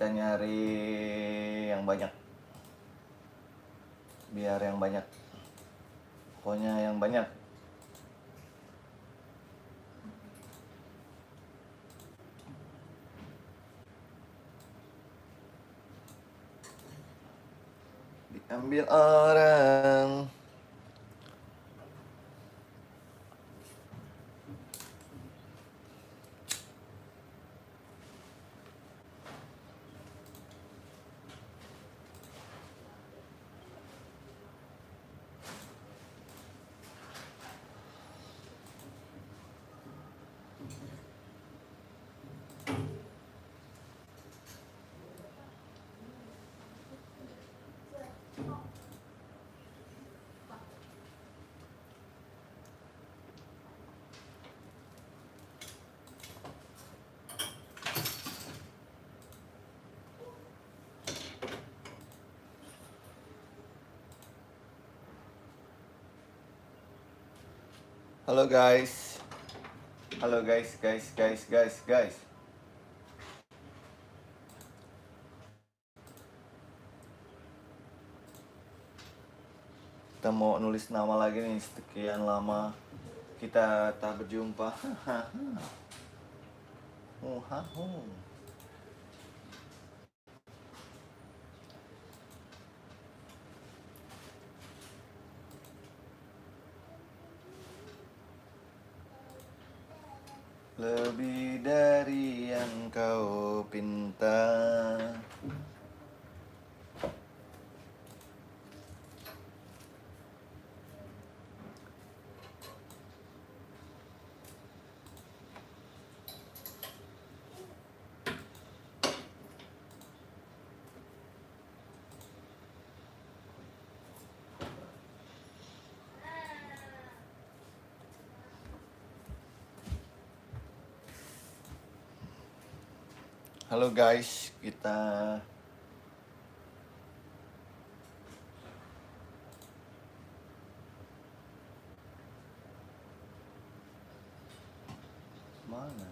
Kita nyari yang banyak. Biar yang banyak. Pokoknya yang banyak. Diambil orang. Halo guys. Halo guys. Kita mau nulis nama lagi nih, sekian lama kita tak berjumpa. Lebih dari yang kau pinta. Halo guys, kita mana?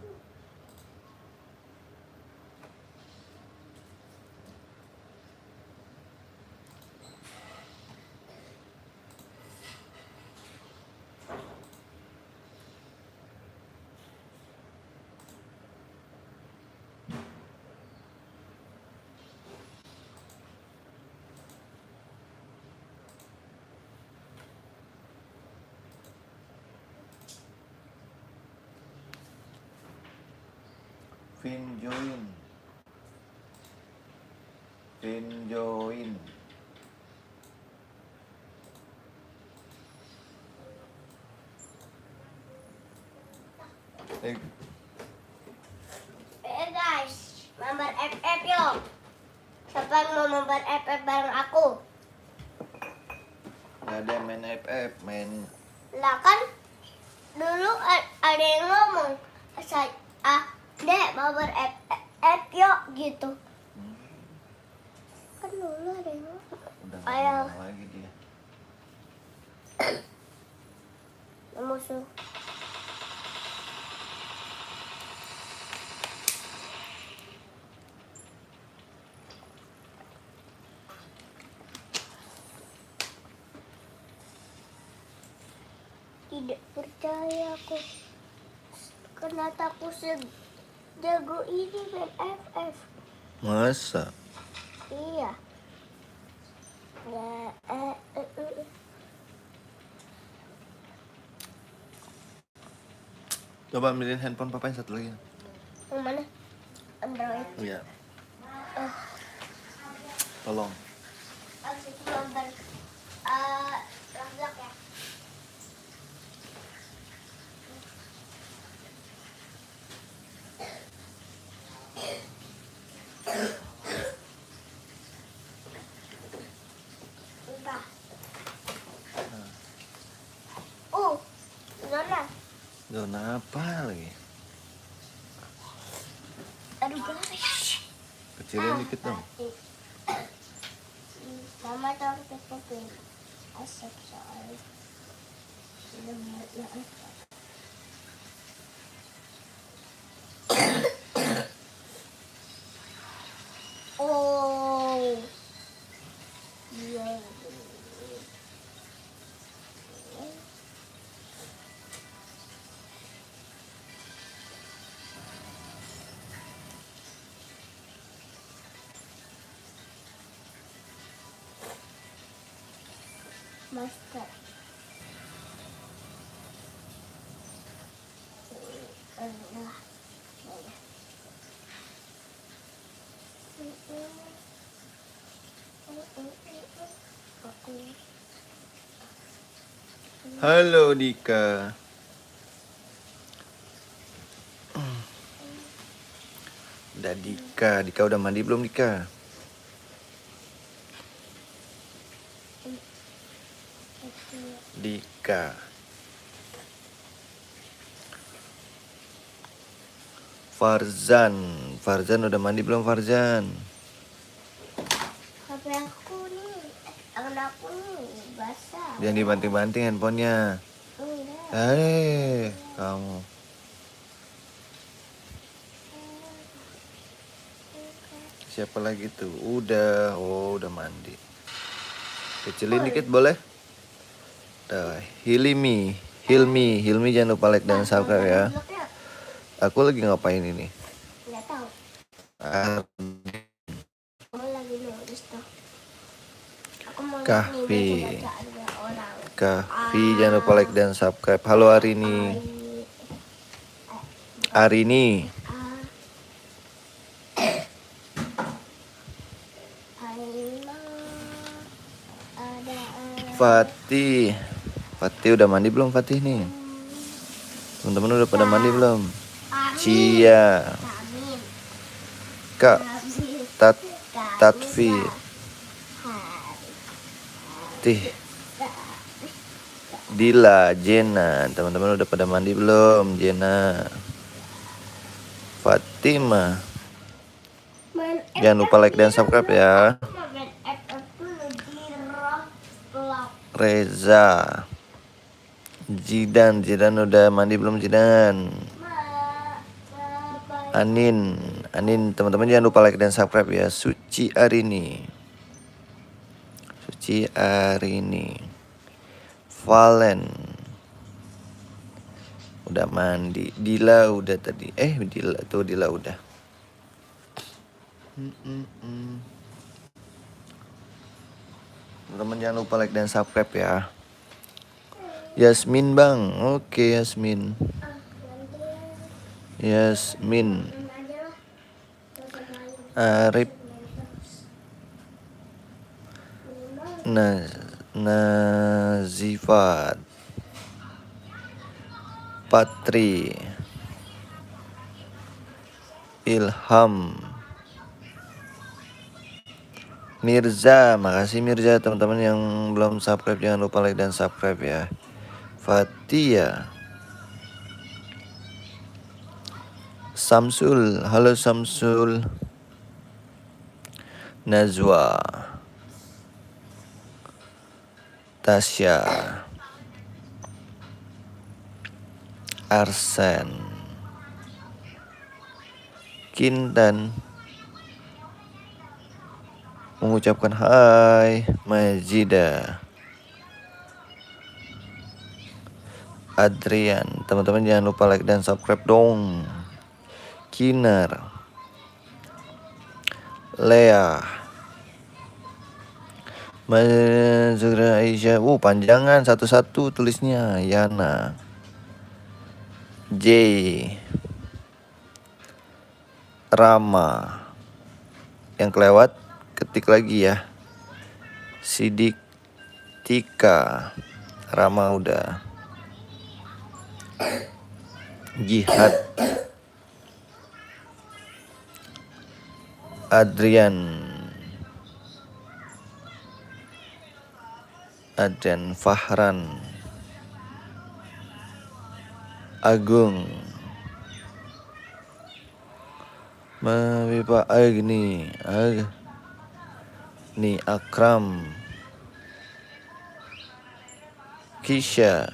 Vin join. Guys, member FF yuk. Siapa yang mau member FF bareng aku? Gak ada yang main FF, main. Lah kan dulu ada yang ngomong Dek member FF yuk gitu. Kan dulu ada yang ngomong. Udah Ayo. gak mau lagi dia. Musuh. Tidak percaya aku. Kenapa aku sejago ini main FF? Masa? Iya. Coba ambilin handphone papa yang satu lagi. Yang mana? Android. Iya. Tolong. Aku nomor Razak ya. Entah. Zona. Zona apa lagi? Aduh guys. Kecilin dikit dong. Mama tahu kita asap soalnya. Master. Halo Dika. Udah Dika udah mandi belum Dika? Dika. Farzan udah mandi belum Farzan? HP aku nih, tangan aku nih basah. Jangan dibanting-banting handphonenya. Enggak. Kamu. Siapa lagi tuh? Udah mandi. Kecilin dikit boleh? Hilmi jangan lupa like dan subscribe ya. Aku lagi ngapain ini? Nggak tahu. Ah, Aku lagi nulis tuh. Aku mau Kahfi. nih baca-bacaannya orang. Kahfi jangan lupa like dan subscribe. Halo Arini. Arini. Fatih udah mandi belum Fatih nih? Teman-teman udah pada mandi belum? Cia, Kak, Tatfi, Tih, Dila, Jena. Teman-teman udah pada mandi belum? Jena, Fatima. Jangan lupa like dan subscribe ya. Reza, Jidan udah mandi belum Jidan? Anin, teman-teman jangan lupa like dan subscribe ya. Suci Arini, Valen udah mandi. Dila udah tadi. Dila udah. Teman-teman jangan lupa like dan subscribe ya. Yasmin bang, oke Yasmin. Arif, Nazifat, Patri, Ilham, Mirza. Makasih Mirza. Teman-teman yang belum subscribe jangan lupa like dan subscribe ya. Fatia, Samsul, halo Samsul. Najwa, Tasya, Arsen, Kintan mengucapkan hai. Majida, Adrian. Teman-teman jangan lupa like dan subscribe dong. Kinar, Lea, Mazura Aisyah. Panjangan satu-satu tulisnya. Yana, J, Rama. Yang kelewat ketik lagi ya. Sidik, Tika, Rama udah. Jihad, Adrian, Fahran, Agung, Mabipa Agni, Akram, Kisha,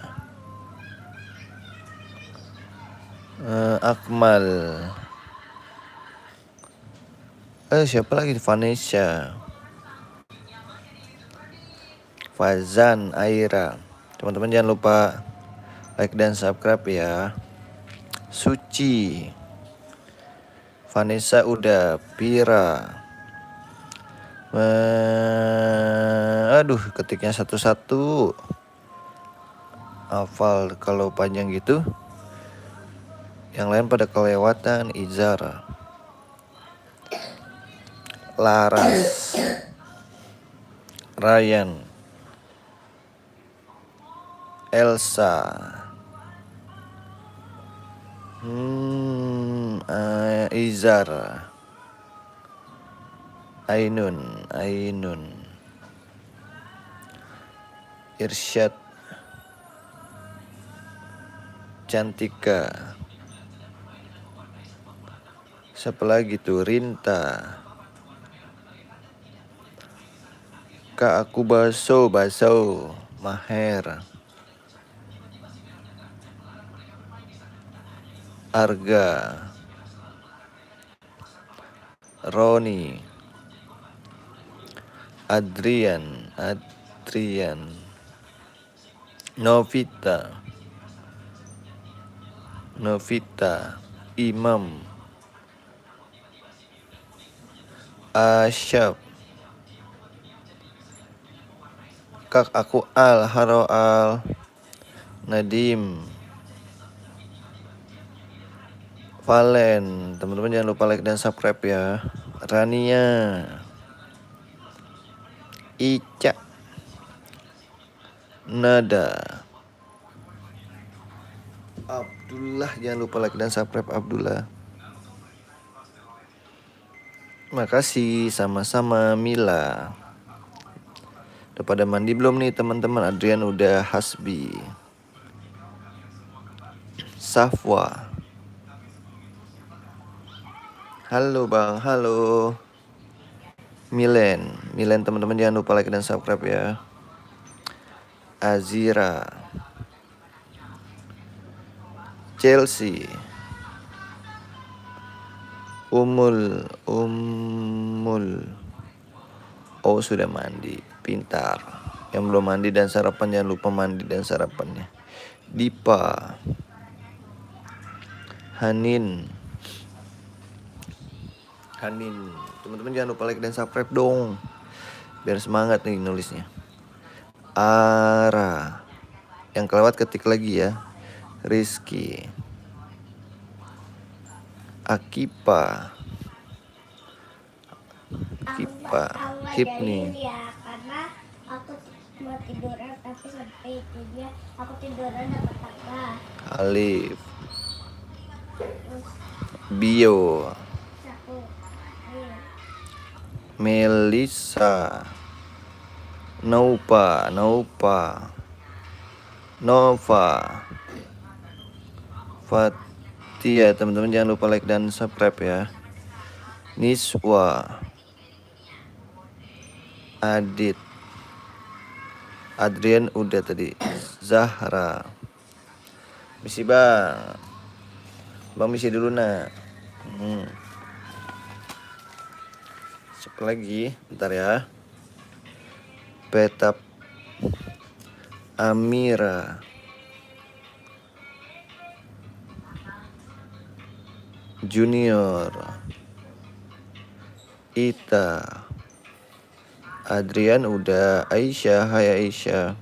Akmal. Siapa lagi? Vanessa, Fazan, Aira. Teman-teman jangan lupa like dan subscribe ya. Suci, Vanessa udah. Pira, Aduh, ketiknya satu-satu. Hafal kalau panjang gitu. Yang lain pada kelewatan. Izar, Laras, Ryan, Elsa, Izar, Ainun, Irsyad, Cantika, siapa lagi tuh, Rinta, Kak aku baso, Maher, Arga, Roni, Adrian, Novita, Imam, Asyab, Kak aku halo Al, Nadim, Valen, teman-teman jangan lupa like dan subscribe ya. Rania, Ica, Nada, Abdullah, jangan lupa like dan subscribe Abdullah. Makasih, sama-sama. Mila, udah pada mandi belum nih teman-teman? Adrian udah, Hasbi, Safwa, halo bang, halo. Milen teman-teman jangan lupa like dan subscribe ya. Azira, Chelsea, Umul. Oh sudah mandi, pintar. Yang belum mandi dan sarapan jangan lupa mandi dan sarapannya. Dipa, Hanin, teman-teman jangan lupa like dan subscribe dong, biar semangat nih nulisnya. Ara, yang kelewat ketik lagi ya. Rizky, Akipa, Hipni, ya, karena aku mau tiduran tapi sampai itunya aku tiduran dapat tangga. Alif, Bio, Melissa, Nova, Fatia, teman-teman jangan lupa like dan subscribe ya. Niswa, Adit, Adrian udah tadi. Zahra, misi bang misi dulu nak. Siapa lagi? Bentar ya. Petap, Amira, Junior, Ita, Adrian udah. Aisyah, hai Aisyah.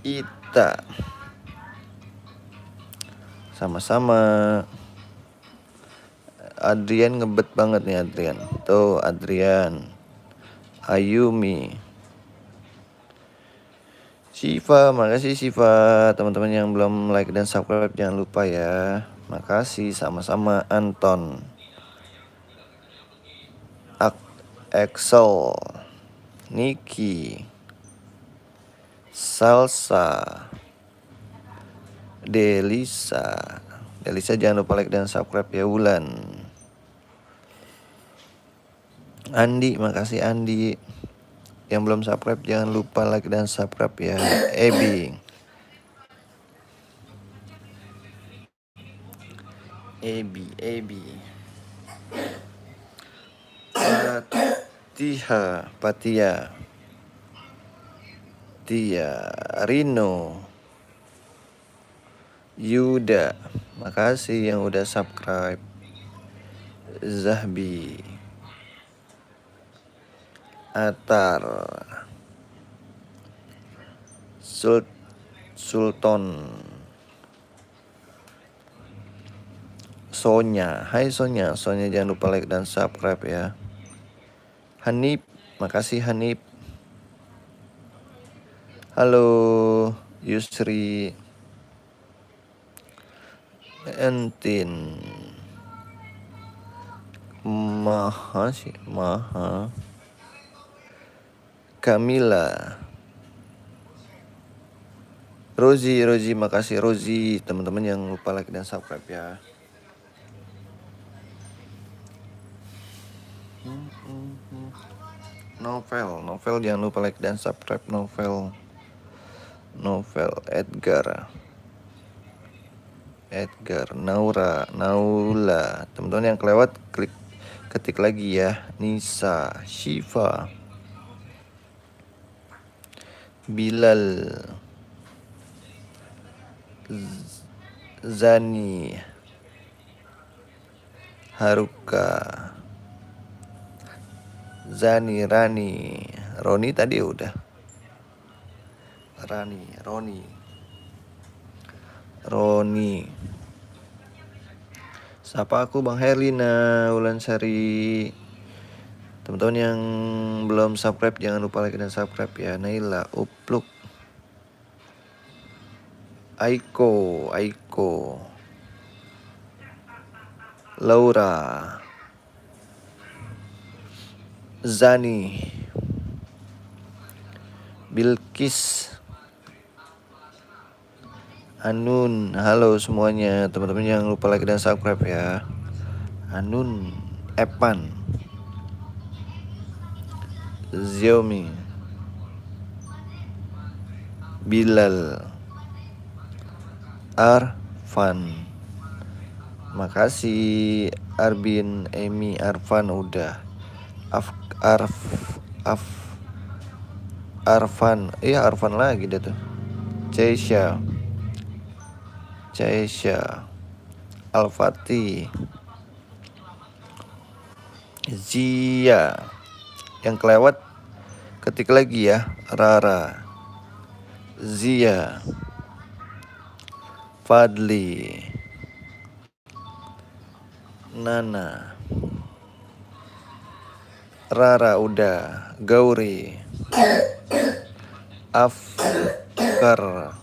Ita, sama-sama. Adrian ngebet banget nih Adrian. Tuh Adrian, Ayumi, Siva, makasih Siva. Teman-teman yang belum like dan subscribe jangan lupa ya. Makasih, sama-sama. Anton, Axel, Niki, Salsa, Delisa jangan lupa like dan subscribe ya. Wulan, Andi, makasih Andi. Yang belum subscribe jangan lupa like dan subscribe ya. Ebi, Patia, Tia, Rino, Yuda, makasih yang udah subscribe. Zahbi, Atar, Sultan, Sonya. Hai Sonya, Sonya jangan lupa like dan subscribe ya. Hanif, makasih Hanif. Halo Yusri, Entin, Maha, Kamila, Rozi, makasih Rozi. Teman-teman yang lupa like dan subscribe ya. Novel jangan lupa like dan subscribe. Novel, Edgar, Naula. Teman-teman yang kelewat ketik lagi ya. Nisa, Shiva, Bilal, Zani, Haruka, Zani, Roni tadi udah. Roni. Sapa aku Bang Herlina Ulansari. Teman-teman yang belum subscribe jangan lupa like dan subscribe ya. Naila, Upluk, Aiko, Laura, Zani, Bilkis, Anun. Halo semuanya, teman-teman jangan lupa like dan subscribe ya. Anun, Epan, Xiaomi, Bilal, Arfan. Makasih Arbin, Emi, Arfan udah. Arfan. Iya Arfan lagi dah tuh. Caisha, Al-Fatih, Zia. Yang kelewat ketik lagi ya. Rara, Zia, Fadli, Nana, Rara udah. Gauri, Afkar,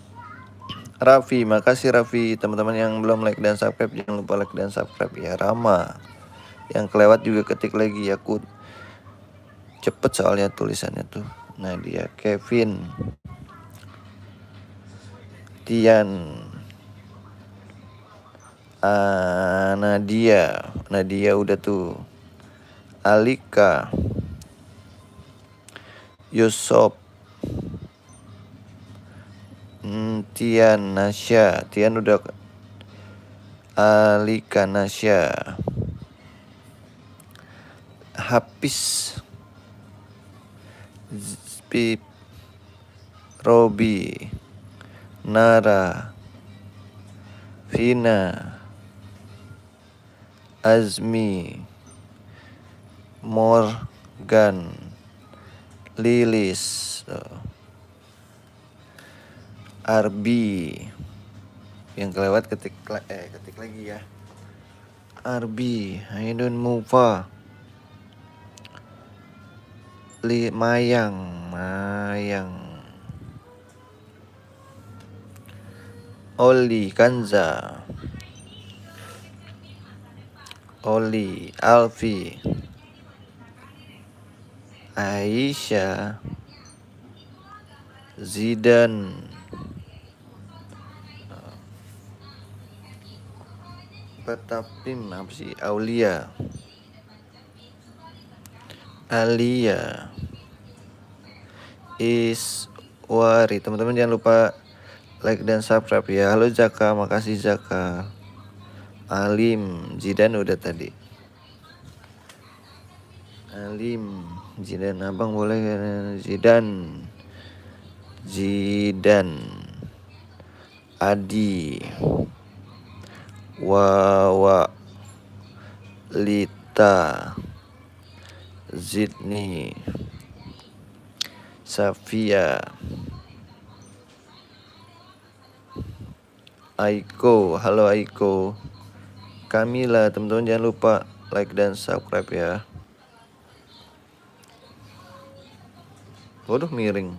Raffi. Makasih Raffi. Teman-teman yang belum like dan subscribe jangan lupa like dan subscribe ya. Rama. Yang kelewat juga ketik lagi ya. Aku cepet soalnya tulisannya tuh. Nadia, Kevin, Tian, Nadia udah tuh. Alika, Yusuf, Tian, Nasya. Tian udah. Alika, Nasya, Hafiz, Spip, Robi, Nara, Vina, Azmi, Morgan, Lilis, Arbi. Yang kelewat ketik lagi ya. Arbi, Haidun Mufa, Mayang, Oli, Kanza, Oli, Alfi, Aisyah, Zidan, Petapim, apa sih? Aulia, Alia, Iswari. Teman-teman jangan lupa like dan subscribe ya. Halo Zaka, makasih Zaka. Alim, Zidan udah tadi. Alim, Zidan, abang boleh Zidan, Adi, Wawa, Lid, Gita, Zidni, Safia, Aiko, halo Aiko, Kamila, teman-teman jangan lupa like dan subscribe ya. Waduh miring.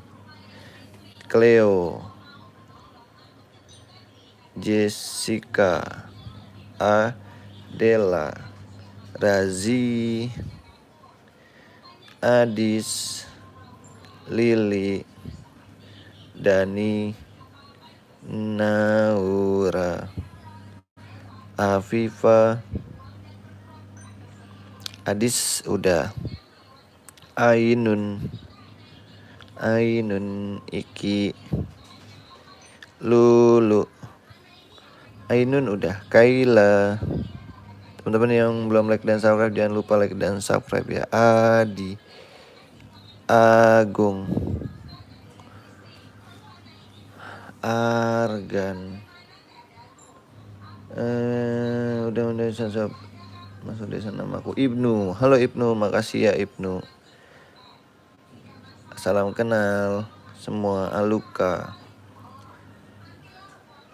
Cleo, Jessica, Adela, Razi, Adis, Lili, Dani, Naura, Afifa, Adis udah, Ainun, Iki, Lulu, Ainun udah, Kaila. Teman-teman yang belum like dan subscribe jangan lupa like dan subscribe ya. Adi, Agung, Argan, udah sub masuk desa namaku Ibnu. Halo Ibnu, makasih ya Ibnu. Salam kenal semua. Aluka,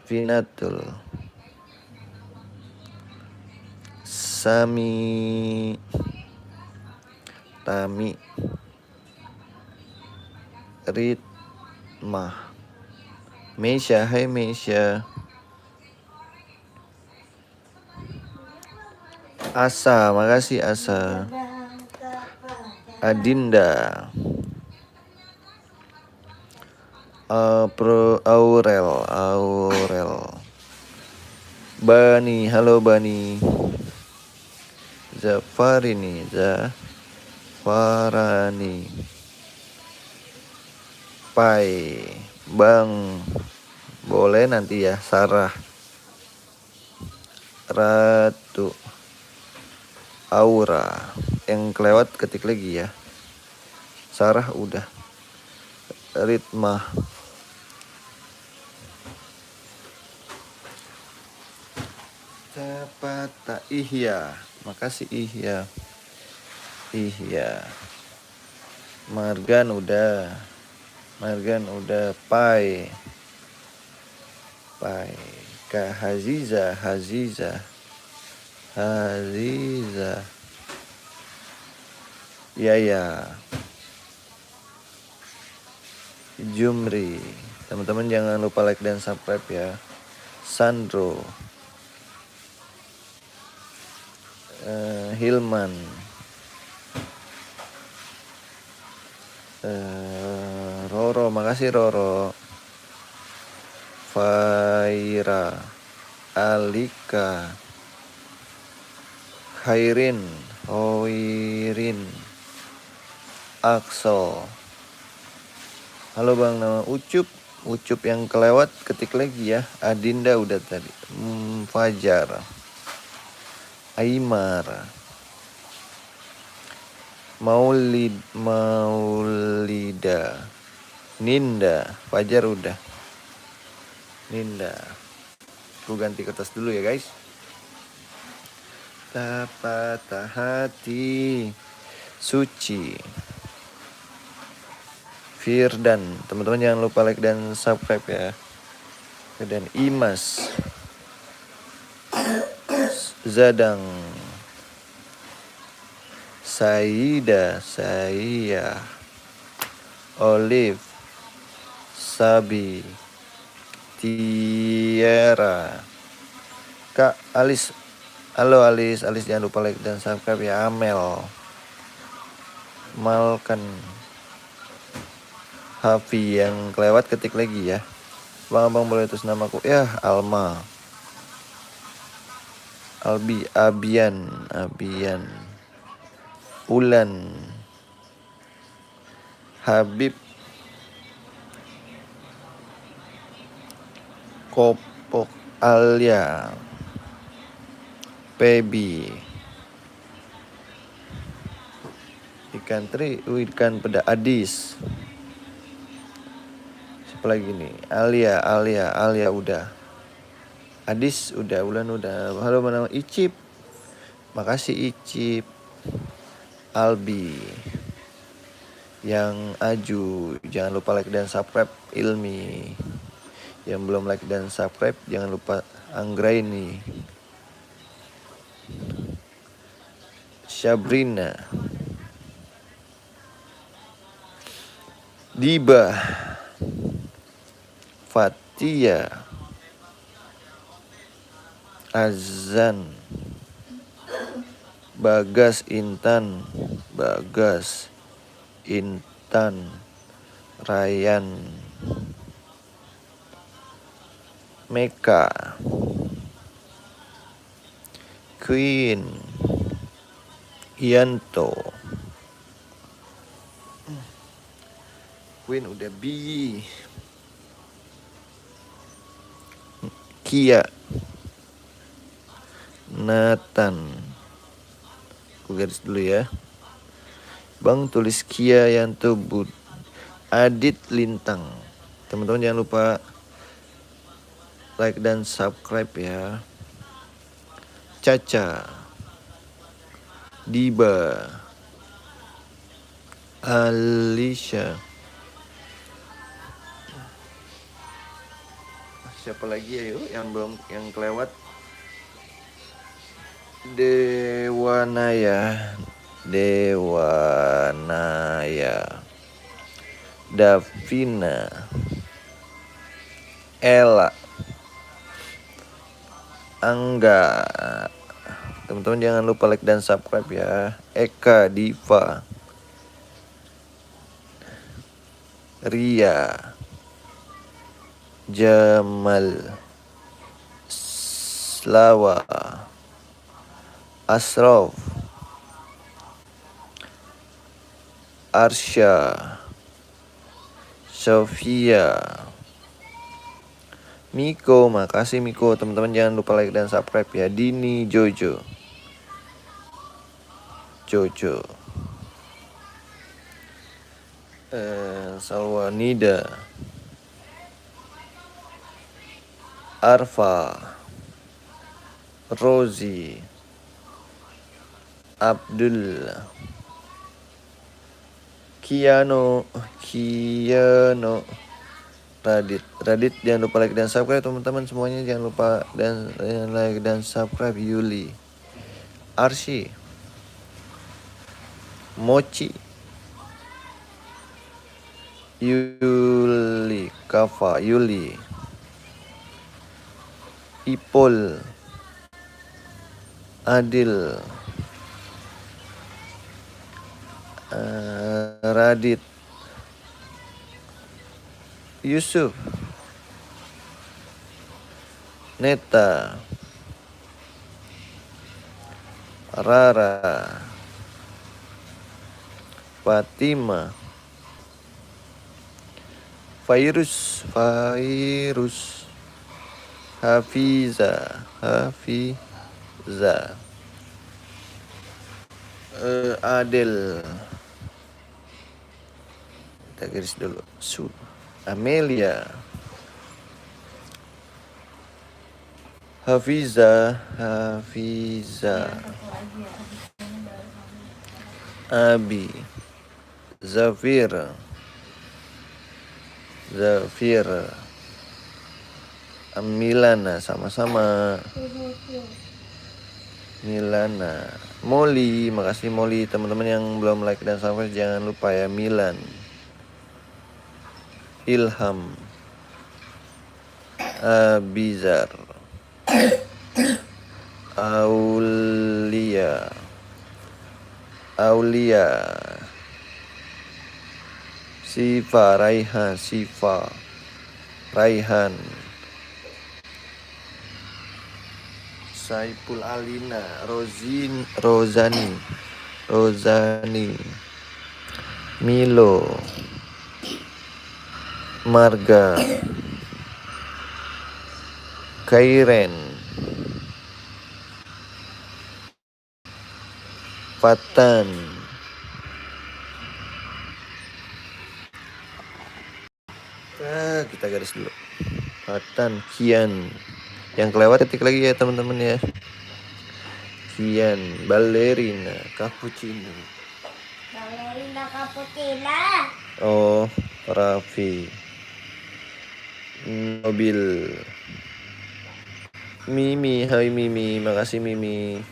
Vinatul, Sami, Tami, Ritmah, Meisha, hai Meisha, Asa, makasih Asa, Adinda, Aurel, Bani, halo Bani, Zafarani, Pai, Bang, boleh nanti ya. Sarah, Ratu, Aura, yang kelewat ketik lagi ya. Sarah udah, Ritmah, Tapata, Ihya, makasih Ihya, Margan udah, Pai, Kak Haziza, Yaya, Jumri. Teman-teman jangan lupa like dan subscribe ya. Sandro, Hilman, Roro, makasih Roro, Faira, Alika, Khairin, Axel. Halo Bang, nama Ucup yang kelewat ketik lagi ya. Adinda udah tadi. Fajar, Aimar, Maulida, Ninda, Fajar udah, Ninda. Aku ganti kertas dulu ya guys. Patah hati, Suci, Firdan, teman-teman jangan lupa like dan subscribe ya. Dan Imas, Zadang, Saida, Saya, Olive, Sabi, Tiara, Kak Alis, halo Alis jangan lupa like dan subscribe ya. Amel, Malkan, Hafi, yang kelewat ketik lagi ya. Bang boleh tulis namaku ya. Alma, Albi, Abian, Ulan, Habib, Kopok, Alia, Pebi, ikan peda, Adis. Siapa lagi nih? Alia udah, Adis udah, Ulan udah. Halo nama Icip, Makasih Icip, Albi, yang Aju, jangan lupa like dan subscribe. Ilmi, yang belum like dan subscribe jangan lupa. Anggraini, Sabrina, Diba, Fatia, Azan, Bagas Intan, Ryan, Meka, Queen, Yanto. Queen udah bi. Kia, Nathan. Aku garis dulu ya. Bang tulis Kia Yanto Bud. Adit Lintang. Teman-teman jangan lupa like dan subscribe ya. Caca, Diba, Alicia. Siapa lagi ya yuk yang belum yang kelewat? Dewanaya, Davina, Ella, Angga. Teman-teman jangan lupa like dan subscribe ya. Eka, Diva, Ria, Jamal, Slawa, Asraf, Arsya, Sofia, Miko. Makasih Miko. Teman-teman jangan lupa like dan subscribe ya. Dini, Jojo, Salwanida, Arfa, Rozi, Abdul, Kiano, Radit jangan lupa like dan subscribe teman-teman semuanya, jangan lupa dan like dan subscribe. Yuli, Arsi, Mochi, Yuli, Kafa, Yuli, Ipol, Adil, Radit, Yusuf, Neta, Rara, Fatima, Virus, Hafiza, Adel, kita garis dulu. Amelia, Hafiza, Abi, Zafir, Milana, sama-sama. Milana, Molly, makasih Molly. Teman-teman yang belum like dan subscribe jangan lupa ya. Milan, Ilham, Abizar, Aulia, Siva, Raihan, Saipul Alina, Rozani, Milo, Marga, Kairen, Fatan, kita garis dulu. Fatan, Kian. Yang kelewat ketik lagi ya teman-teman ya. Kian, ballerina, cappuccino. Ballerina cappuccina. Oh, Raffi. Mobil. Mimi, hai Mimi, makasih Mimi.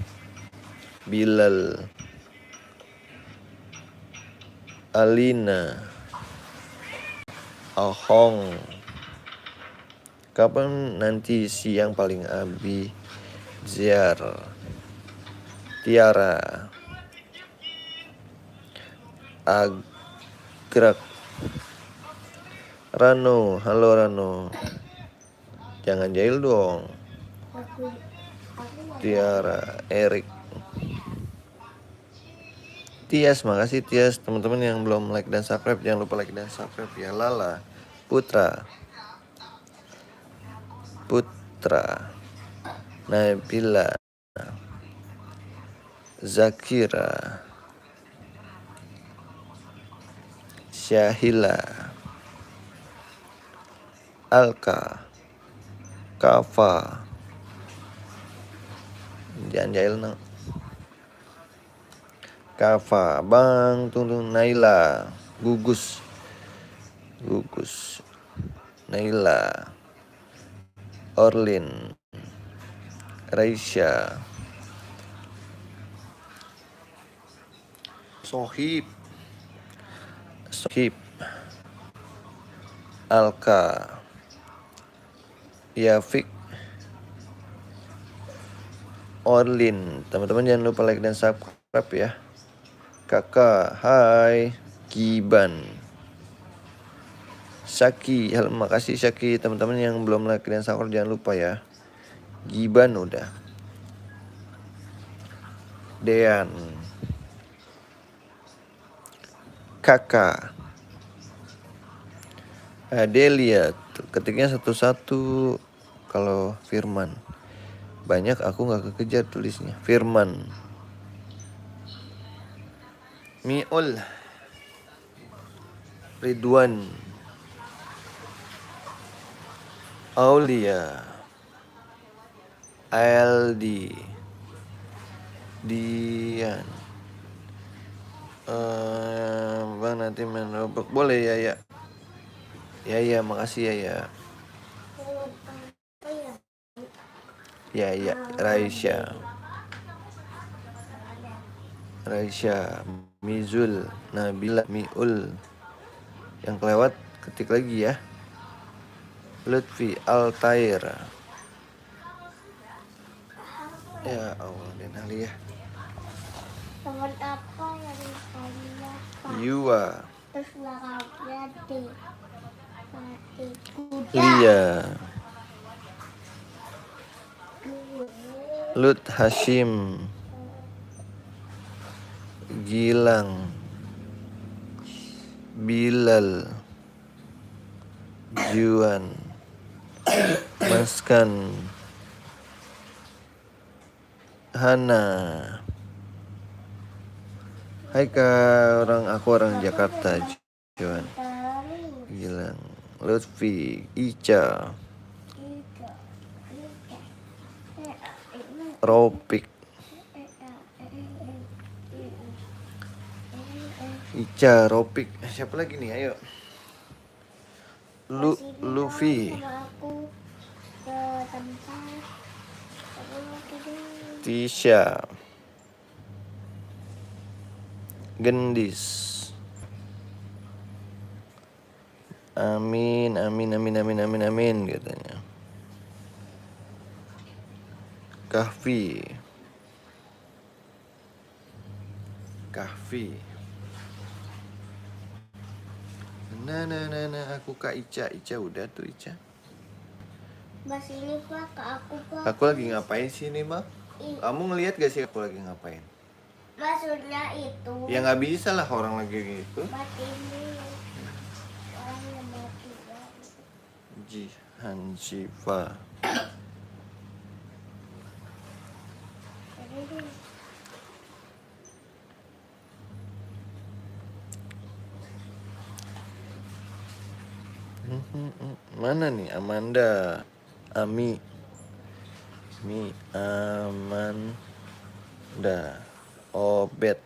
Bilal. Alina. Ahong. Kapan nanti siang paling abi? Ziar. Tiara. Agrak. Rano, halo Rano. Jangan jahil dong. Aku Tiara, Erik. Tias, makasih Tias. Teman-teman yang belum like dan subscribe, jangan lupa like dan subscribe ya. Lala, Putra, Nabila, Zakira, Syahila, Alka, Kafa. Jangan jahil nang. Kafa, Bang, tunggu Naila, Gugus, Naila, Orlin, Raisya, Sohib, Alka, Yafik, Orlin. Teman-teman jangan lupa like dan subscribe ya. Kakak, hai. Giban, Syaki, halo, makasih Syaki. Teman-teman yang belum like dan subscribe jangan lupa ya. Giban udah. Dean, Kakak, Adelia, ketiknya satu-satu. Kalau Firman banyak, aku nggak kekejar tulisnya. Firman, Miul, Ridwan, Aulia, Aldi, Dian. Bang nanti main Roblox boleh ya. Ya, makasih ya. Ya, Raisya, Mizul, Nabila, Miul. Yang kelewat ketik lagi ya. Lutfi, Altair. Ya Allah, Den Ali ya. teman apa yang kalian Yua, terus belakangnya mati kuda. Lia, Lut Hashim, Gilang, Bilal, Juan, Maskan, Hana. Hai Kak, aku orang Jakarta, Juan, Gilang, Lutfi, Ica, Ropik, Ica, Ropik. Siapa lagi nih? Ayo. Luffy, Aku ke tempat Tisha, Gendis. Amin katanya. Kahfi. Nah, aku Kak Ica udah tuh Ica. Mas ini Pak, ke aku Pak. Aku lagi ngapain sih ini, Bang? Kamu ngelihat gak sih aku lagi ngapain? Maksudnya itu. Ya nggak bisa lah orang lagi gitu. Mati ini. Orang yang mati ya. Jihan Shiva. Mana nih Amanda, Ami, Aman, Udah. Obet.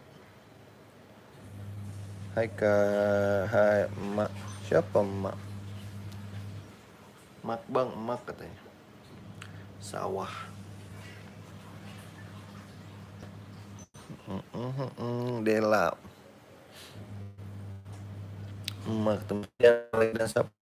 Hai kak. Hai emak. Siapa emak? Emak bang, emak katanya. Sawah. Dela. Emak temen yang like dan subscribe.